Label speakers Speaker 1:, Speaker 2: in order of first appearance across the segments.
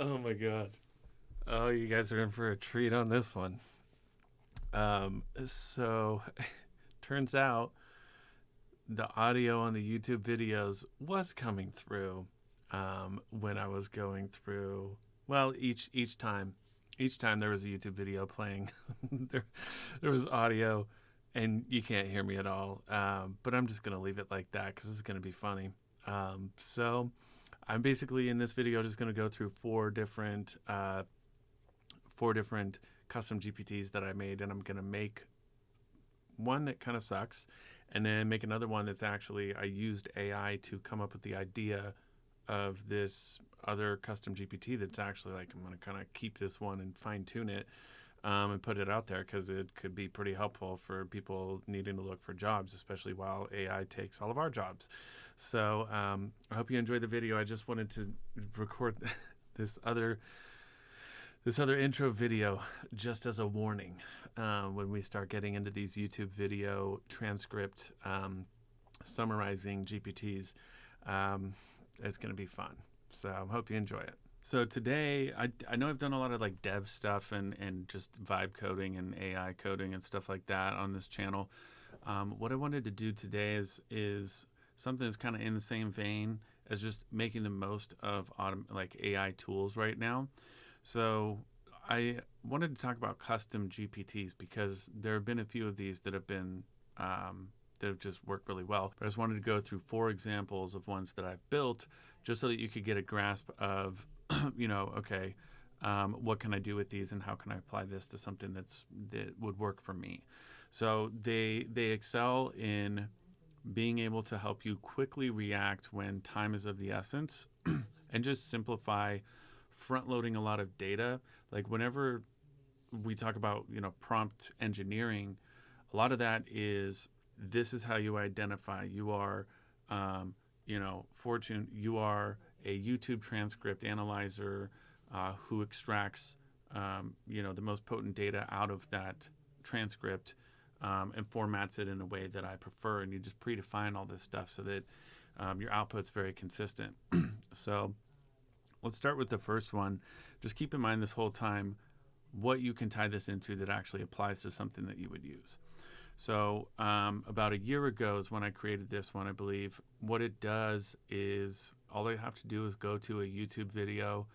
Speaker 1: Oh my god. Oh, you guys are in for a treat on this one. So turns out the audio on the YouTube videos was coming through when I was going through. Well, each time there was a YouTube video playing, there was audio, and you can't hear me at all. But I'm just gonna leave it like that because this is gonna be funny. So I'm basically in this video just gonna go through four different custom GPTs that I made, and I'm gonna make one that kind of sucks, and then make another one that's actually I used AI to come up with the idea of this other custom GPT that's actually like I'm gonna kind of keep this one and fine tune it and put it out there because it could be pretty helpful for people needing to look for jobs, especially while AI takes all of our jobs. So I hope you enjoyed the video. I just wanted to record this other intro video just as a warning when we start getting into these YouTube video transcript summarizing GPTs. It's going to be fun. So I hope you enjoy it. So today, I know I've done a lot of like dev stuff and just vibe coding and AI coding and stuff like that on this channel. What I wanted to do today is something that's kind of in the same vein as just making the most of like AI tools right now. So I wanted to talk about custom GPTs because there have been a few of these that have been that have just worked really well. But I just wanted to go through 4 examples of ones that I've built just so that you could get a grasp of, okay, what can I do with these and how can I apply this to something that would work for me. So they excel in being able to help you quickly react when time is of the essence and just simplify front loading a lot of data. Like whenever we talk about, prompt engineering, a lot of that is this is how you identify you are, Fortune, you are a YouTube transcript analyzer who extracts, the most potent data out of that transcript and formats it in a way that I prefer. And you just predefine all this stuff so that your output's very consistent. So let's start with the first one. Just keep in mind this whole time what you can tie this into that actually applies to something that you would use. So about a year ago is when I created this one, I believe. What it does is all I have to do is go to a YouTube video,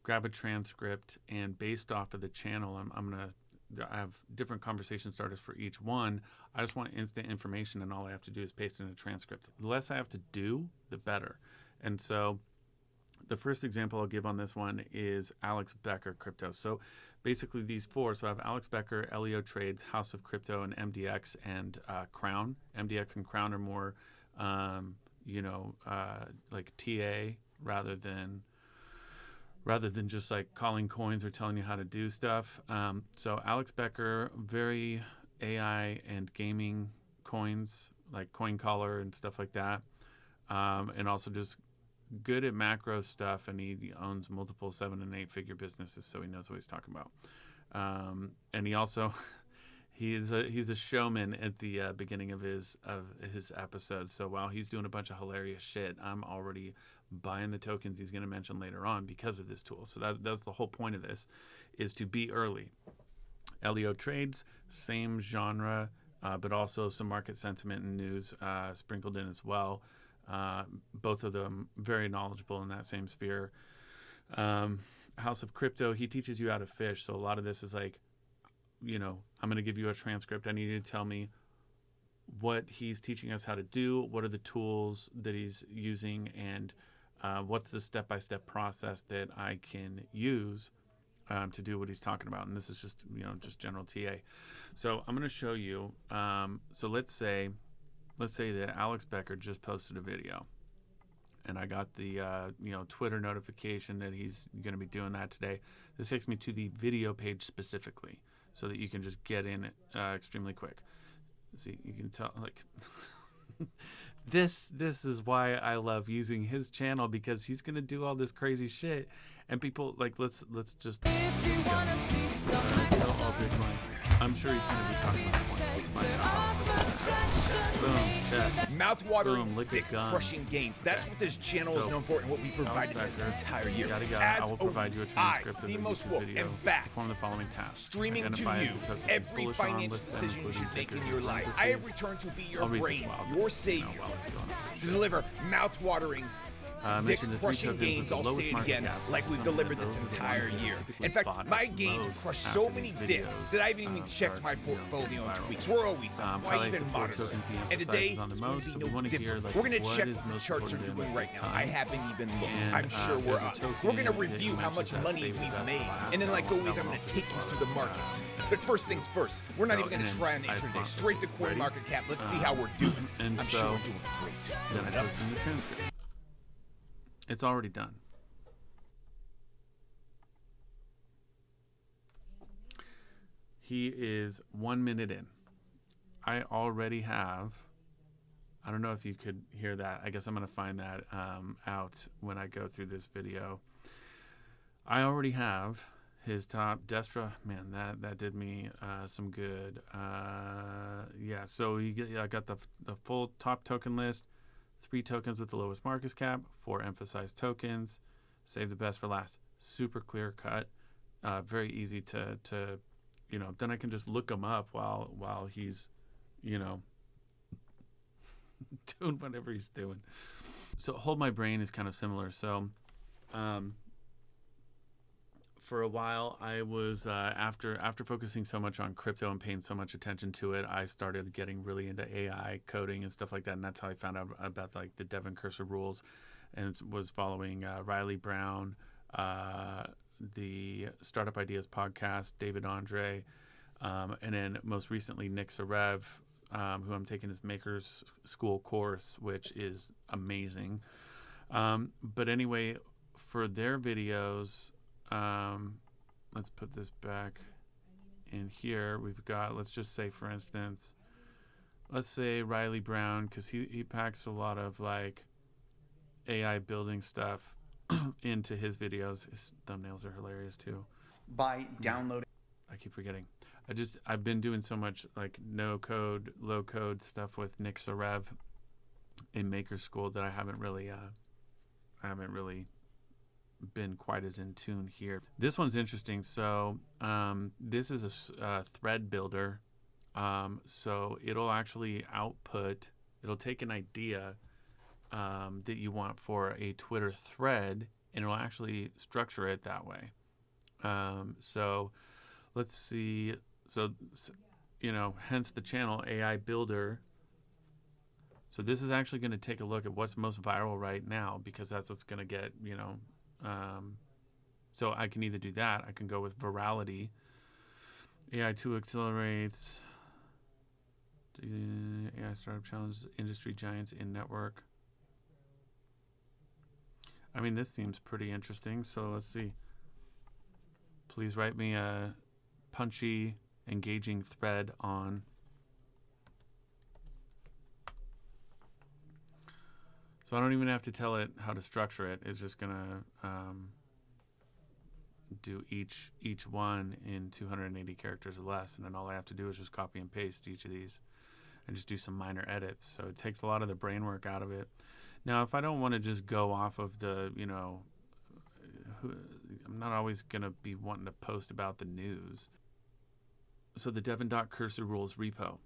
Speaker 1: grab a transcript, and based off of the channel, I have different conversation starters for each one. I just want instant information, and all I have to do is paste in a transcript. The less I have to do, the better. And so the first example I'll give on this one is Alex Becker Crypto. So basically these 4, so I have Alex Becker, Elio Trades, House of Crypto, and MDX and Crown. MDX and Crown are more, like TA rather than just like calling coins or telling you how to do stuff. So Alex Becker, very AI and gaming coins, like coin collar and stuff like that. And also just good at macro stuff, and he owns multiple 7- and 8-figure businesses, so he knows what he's talking about. And he also he's a showman at the beginning of his episodes. So while he's doing a bunch of hilarious shit, I'm already buying the tokens he's going to mention later on because of this tool. So that's the whole point of this, is to be early. Elio Trades, same genre, but also some market sentiment and news sprinkled in as well. Both of them very knowledgeable in that same sphere. House of Crypto, he teaches you how to fish. So a lot of this is like, I'm going to give you a transcript. I need you to tell me what he's teaching us how to do, what are the tools that he's using, and what's the step-by-step process that I can use to do what he's talking about. And this is just, just general TA. So I'm going to show you. So let's say that Alex Becker just posted a video, and I got the Twitter notification that he's going to be doing that today. This takes me to the video page specifically, so that you can just get in it extremely quick. See, you can tell like this is why I love using his channel, because he's going to do all this crazy shit, and people like let's just. If you wanna see some
Speaker 2: I'll pick my
Speaker 1: I'm sure he's going to be talking about points. Let's find out. Boom, chest.
Speaker 2: Mouth-watering,
Speaker 1: Boom, lick a gun.
Speaker 2: dick-crushing gains. That's
Speaker 1: Okay.
Speaker 2: what this channel
Speaker 1: So,
Speaker 2: is known for and what we provided this entire year.
Speaker 1: Yada, yada.
Speaker 2: As
Speaker 1: I will provide you a transcript of
Speaker 2: the
Speaker 1: the
Speaker 2: most
Speaker 1: YouTube
Speaker 2: woke
Speaker 1: video.
Speaker 2: and back,
Speaker 1: Perform the following tasks.
Speaker 2: streaming to
Speaker 1: Identify
Speaker 2: you
Speaker 1: the tokens
Speaker 2: every
Speaker 1: bullish on,
Speaker 2: financial
Speaker 1: list them,
Speaker 2: decision you
Speaker 1: including
Speaker 2: should make in
Speaker 1: tickers
Speaker 2: your
Speaker 1: and
Speaker 2: life. I
Speaker 1: parentheses.
Speaker 2: have returned to be your
Speaker 1: I'll read this
Speaker 2: brain,
Speaker 1: while-
Speaker 2: your savior,
Speaker 1: while it's going on.
Speaker 2: to deliver mouth-watering,
Speaker 1: Mention the three
Speaker 2: dick-crushing
Speaker 1: tokens with
Speaker 2: gains.
Speaker 1: the
Speaker 2: I'll
Speaker 1: lowest
Speaker 2: say it
Speaker 1: market
Speaker 2: again,
Speaker 1: caps.
Speaker 2: like we've
Speaker 1: Some of
Speaker 2: delivered this
Speaker 1: those are the
Speaker 2: entire
Speaker 1: ones that
Speaker 2: year.
Speaker 1: typically
Speaker 2: In fact,
Speaker 1: bought
Speaker 2: my
Speaker 1: it
Speaker 2: gains
Speaker 1: most
Speaker 2: crushed
Speaker 1: after
Speaker 2: so many
Speaker 1: these
Speaker 2: dicks
Speaker 1: videos,
Speaker 2: that I haven't even checked
Speaker 1: start,
Speaker 2: my
Speaker 1: you know,
Speaker 2: portfolio in
Speaker 1: getting
Speaker 2: 2
Speaker 1: viral.
Speaker 2: weeks. We're always up. Why
Speaker 1: Highlight
Speaker 2: even
Speaker 1: the four
Speaker 2: monitor?
Speaker 1: tokens he
Speaker 2: And today,
Speaker 1: emphasizes on the
Speaker 2: it's going
Speaker 1: most,
Speaker 2: to
Speaker 1: so
Speaker 2: be
Speaker 1: we
Speaker 2: no
Speaker 1: want to hear,
Speaker 2: different.
Speaker 1: like,
Speaker 2: We're going to
Speaker 1: what
Speaker 2: check
Speaker 1: is
Speaker 2: what the
Speaker 1: most
Speaker 2: charts are
Speaker 1: important
Speaker 2: doing
Speaker 1: in
Speaker 2: right
Speaker 1: this
Speaker 2: now. I
Speaker 1: time.
Speaker 2: haven't even looked.
Speaker 1: And,
Speaker 2: I'm sure
Speaker 1: there's
Speaker 2: we're
Speaker 1: a
Speaker 2: up.
Speaker 1: token
Speaker 2: We're going to
Speaker 1: that
Speaker 2: review how much
Speaker 1: mentions
Speaker 2: money
Speaker 1: save the
Speaker 2: we've
Speaker 1: best
Speaker 2: made.
Speaker 1: for last.
Speaker 2: And then, like
Speaker 1: That will-
Speaker 2: always,
Speaker 1: that
Speaker 2: I'm
Speaker 1: will
Speaker 2: going to
Speaker 1: also
Speaker 2: take
Speaker 1: be
Speaker 2: you
Speaker 1: part
Speaker 2: through the
Speaker 1: of
Speaker 2: markets. But first things first, we're not even going to try on the intraday. Straight to coin
Speaker 1: Ready?
Speaker 2: market cap. Let's see how we're doing.
Speaker 1: And
Speaker 2: I'm
Speaker 1: so,
Speaker 2: sure we're doing great.
Speaker 1: then I post in the transcript. It's already done. He is 1 minute in. I already have, I don't know if you could hear that. I guess I'm going to find that out when I go through this video. I already have his top Destra. Man, that did me some good. Yeah, so I got the full top token list. 3 tokens with the lowest market cap, 4 emphasized tokens, save the best for last. Super clear cut, very easy to you know. Then I can just look them up while he's, you know, doing whatever he's doing. So Hold My Brain is kind of similar. So for a while, I was after focusing so much on crypto and paying so much attention to it, I started getting really into AI coding and stuff like that, and that's how I found out about like the Devin Cursor rules, and was following Riley Brown, the Startup Ideas podcast, David Andre, and then most recently Nick Sarev, who I'm taking his Makers School course, which is amazing. But anyway, for their videos. Let's put this back in here. We've got, let's just say, for instance, let's say Riley Brown, because he packs a lot of like AI building stuff into his videos. His thumbnails are hilarious too.
Speaker 3: By downloading.
Speaker 1: I keep forgetting. I've been doing so much like no code, low code stuff with Nick Sarev in Maker School that I haven't really been quite as in tune here. This one's interesting. So this is a thread builder. So it'll actually output, it'll take an idea that you want for a Twitter thread, and it'll actually structure it that way. So let's see. So, you know, hence the channel AI Builder. So this is actually going to take a look at what's most viral right now, because that's what's going to get, you know, so I can either do that. I can go with virality. AI 2 accelerates AI startup challenge industry giants in network. I mean, this seems pretty interesting. So let's see. Please write me a punchy, engaging thread on. So I don't even have to tell it how to structure it. It's just gonna do each one in 280 characters or less, and then all I have to do is just copy and paste each of these and just do some minor edits. So it takes a lot of the brain work out of it. Now, if I don't want to just go off of the, you know, I'm not always gonna be wanting to post about the news. So the Devin.Cursor rules repo.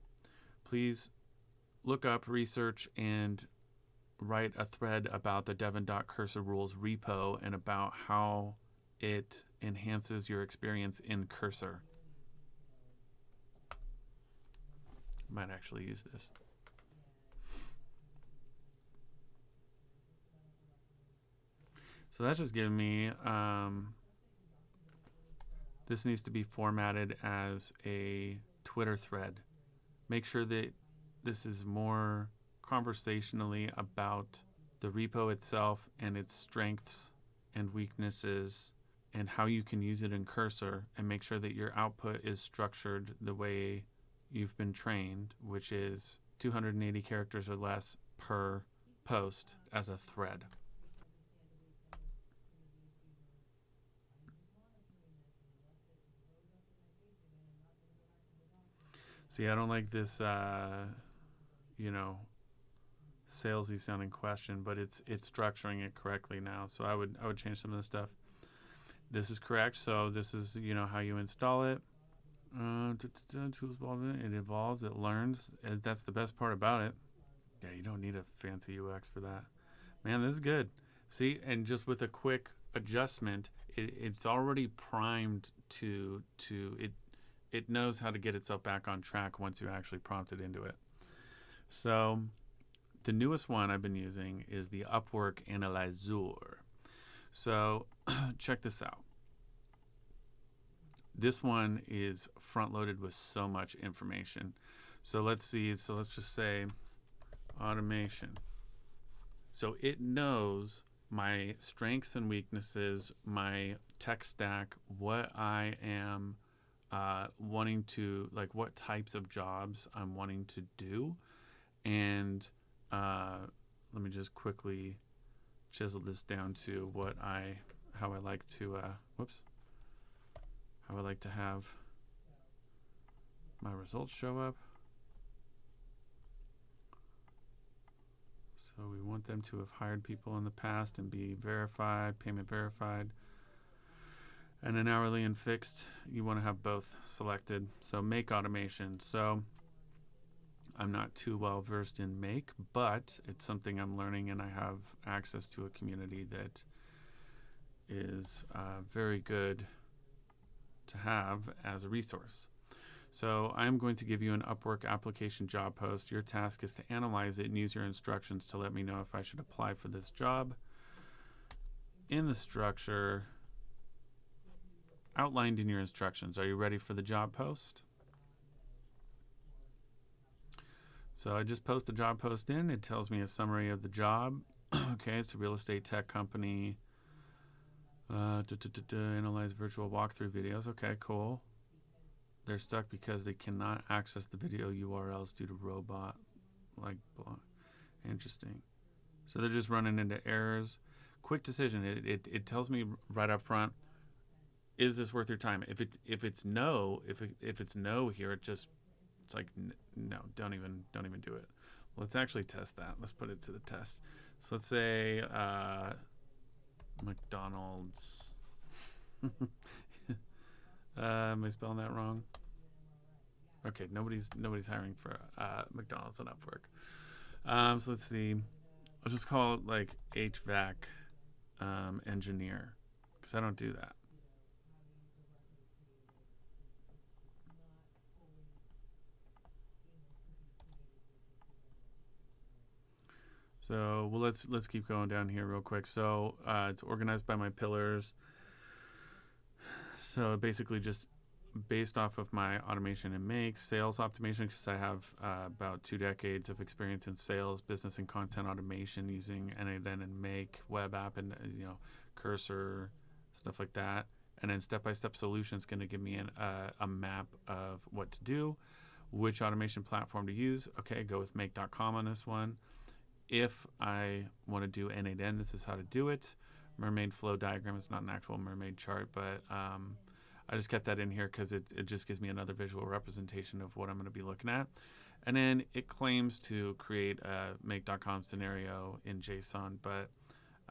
Speaker 1: Please look up, research, and write a thread about the Devin.Cursor rules repo and about how it enhances your experience in Cursor. Might actually use this. So that's just giving me, this needs to be formatted as a Twitter thread. Make sure that this is more conversationally about the repo itself and its strengths and weaknesses and how you can use it in Cursor, and make sure that your output is structured the way you've been trained, which is 280 characters or less per post as a thread. See, I don't like this, salesy sounding question, but it's structuring it correctly now. So I would change some of the stuff. This is correct. So this is how you install it. Tools it evolves, it learns. And that's the best part about it. Yeah, you don't need a fancy UX for that. Man, this is good. See, and just with a quick adjustment, it's already primed to it knows how to get itself back on track once you actually prompt it into it. So the newest one I've been using is the Upwork Analyzer. So check this out. This one is front loaded with so much information. So let's see. So let's just say automation. So it knows my strengths and weaknesses, my tech stack, what I am wanting to, like what types of jobs I'm wanting to do. And let me just quickly chisel this down to how I like to, how I like to have my results show up. So we want them to have hired people in the past and be verified, payment verified. And then hourly and fixed, you want to have both selected. So make automation. So I'm not too well versed in make, but it's something I'm learning, and I have access to a community that is very good to have as a resource. So I'm going to give you an Upwork application job post. Your task is to analyze it and use your instructions to let me know if I should apply for this job. In the structure outlined in your instructions, are you ready for the job post? So I just post the job post in. It tells me a summary of the job. Okay, it's a real estate tech company. Analyze virtual walkthrough videos. Okay, cool. They're stuck because they cannot access the video URLs due to robot block. Interesting. So they're just running into errors. Quick decision. It tells me right up front, is this worth your time? If it's no here, it's like no, don't even do it. Let's actually test that. Let's put it to the test. So let's say McDonald's. Am I spelling that wrong? Okay, nobody's hiring for McDonald's on Upwork. So let's see. I'll just call it like HVAC engineer, because I don't do that. So well, let's keep going down here real quick. So it's organized by my pillars. So basically just based off of my automation and make, sales optimization, because I have about 2 decades of experience in sales, business, and content automation using NADN and make, web app, and cursor, stuff like that. And then step-by-step solutions going to give me a map of what to do, which automation platform to use. Okay, go with make.com on this one. If I want to do NADN, this is how to do it. Mermaid flow diagram is not an actual mermaid chart, but I just kept that in here because it just gives me another visual representation of what I'm going to be looking at. And then it claims to create a make.com scenario in JSON, but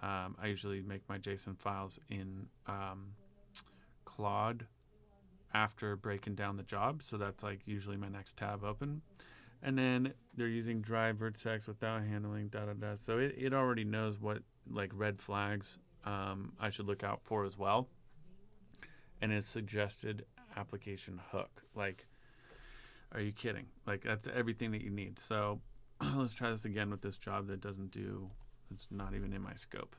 Speaker 1: I usually make my JSON files in Claude after breaking down the job. So that's like usually my next tab open. And then they're using dry vertex without handling So it already knows what like red flags I should look out for as well. And it's suggested application hook. Like, are you kidding? Like, that's everything that you need. So let's try this again with this job that it's not even in my scope.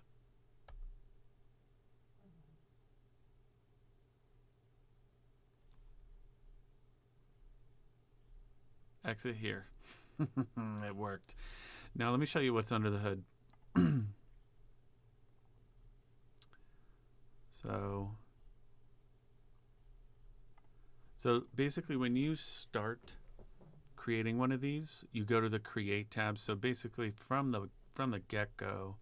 Speaker 1: Exit here. It worked. Now let me show you what's under the hood. So basically when you start creating one of these, you go to the create tab. So basically from the get-go,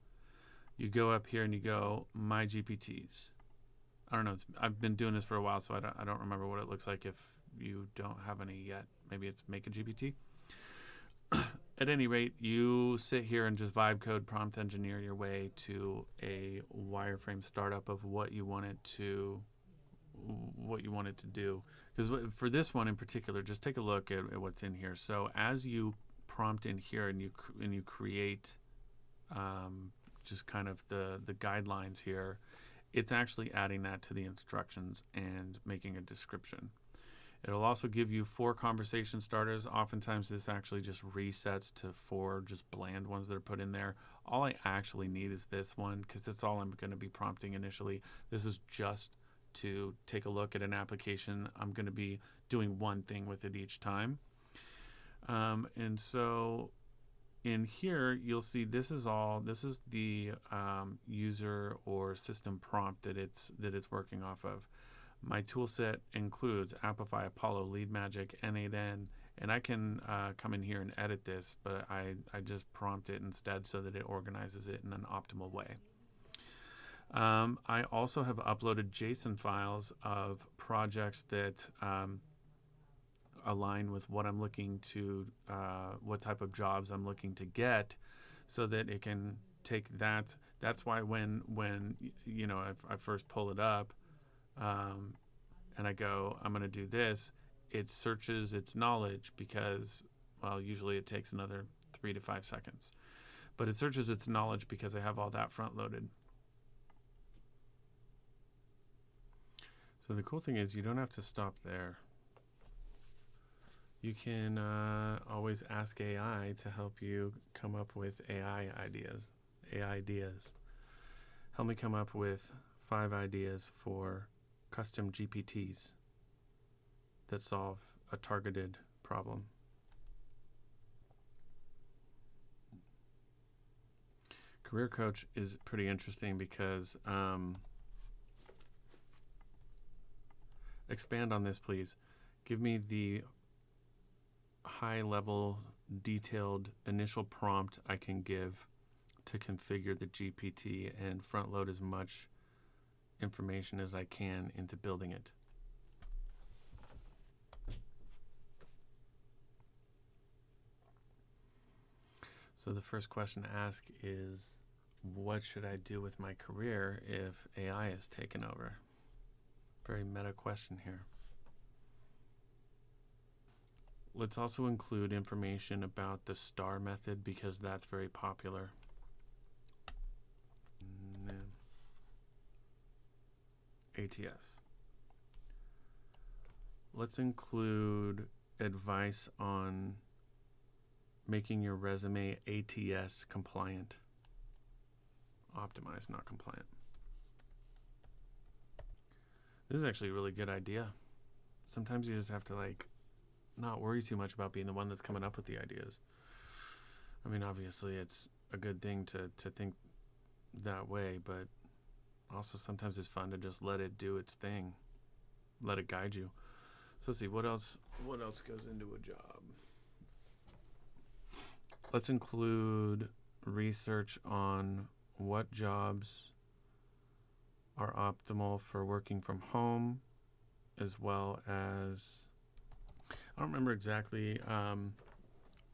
Speaker 1: you go up here and you go my GPTs. I don't know. I've been doing this for a while, so I don't remember what it looks like if you don't have any yet. Maybe it's make a GPT. At any rate, you sit here and just vibe code, prompt engineer your way to a wireframe startup of what you want it to do. Because for this one in particular, just take a look at what's in here. So as you prompt in here and you create just kind of the guidelines here, it's actually adding that to the instructions and making a description. It'll also give you 4 conversation starters. Oftentimes this actually just resets to 4 just bland ones that are put in there. All I actually need is this one because it's all I'm going to be prompting initially. This is just to take a look at an application. I'm going to be doing one thing with it each time. And so in here, you'll see this is the user or system prompt that it's working off of. My tool set includes Apify, Apollo, Lead Magic, N8N, and I can come in here and edit this, but I just prompt it instead so that it organizes it in an optimal way. I also have uploaded JSON files of projects that align with what I'm looking to, what type of jobs I'm looking to get, so that it can take that. That's why when I first pull it up, and I go, I'm going to do this, it searches its knowledge because, well, usually it takes another 3 to 5 seconds. But it searches its knowledge because I have all that front loaded. So the cool thing is you don't have to stop there. You can always ask AI to help you come up with AI ideas. Help me come up with 5 ideas for custom GPTs that solve a targeted problem. Career Coach is pretty interesting because expand on this, please. Give me the high-level, detailed initial prompt I can give to configure the GPT and front load as much information as I can into building it. So the first question to ask is, what should I do with my career if AI is taken over? Very meta question here. Let's also include information about the STAR method because that's very popular. ATS. Let's include advice on making your resume ATS compliant. Optimized, not compliant. This is actually a really good idea. Sometimes you just have to not worry too much about being the one that's coming up with the ideas. I mean, obviously it's a good thing to think that way, but also sometimes it's fun to just let it do its thing. Let it guide you. So let's see, what else goes into a job? Let's include research on what jobs are optimal for working from home, as well as, I don't remember exactly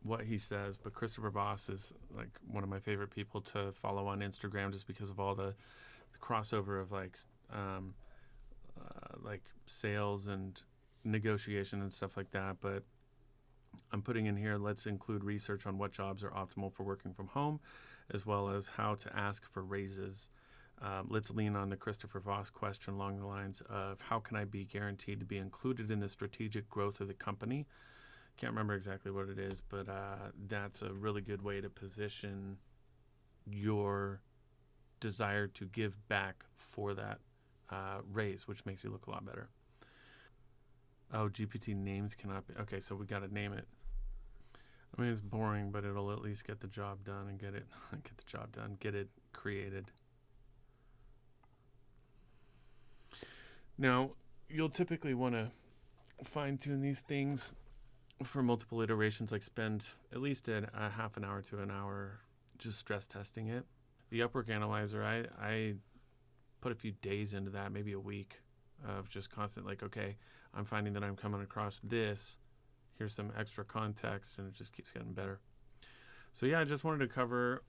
Speaker 1: what he says, but Christopher Voss is one of my favorite people to follow on Instagram just because of all the crossover of sales and negotiation and stuff like that. But I'm putting in here, let's include research on what jobs are optimal for working from home, as well as how to ask for raises. Let's lean on the Christopher Voss question along the lines of, how can I be guaranteed to be included in the strategic growth of the company? Can't remember exactly what it is, but that's a really good way to position your desire to give back for that raise, which makes you look a lot better. Oh, GPT names cannot be. Okay, so we got to name it. I mean, it's boring, but it'll at least get the job done and get it created. Now, you'll typically want to fine-tune these things for multiple iterations, spend at least a half an hour to an hour just stress testing it. The Upwork Analyzer, I put a few days into that, maybe a week, of just constant, like, okay, I'm finding that I'm coming across this. Here's some extra context, and it just keeps getting better. So yeah, I just wanted to cover,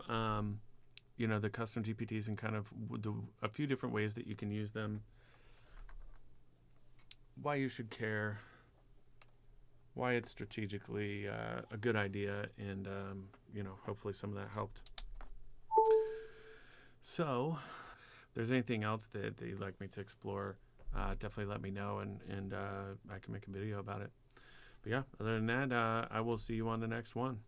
Speaker 1: the custom GPTs and kind of a few different ways that you can use them, why you should care, why it's strategically a good idea, and hopefully some of that helped. So if there's anything else that you'd like me to explore, definitely let me know, and I can make a video about it. But yeah, other than that, I will see you on the next one.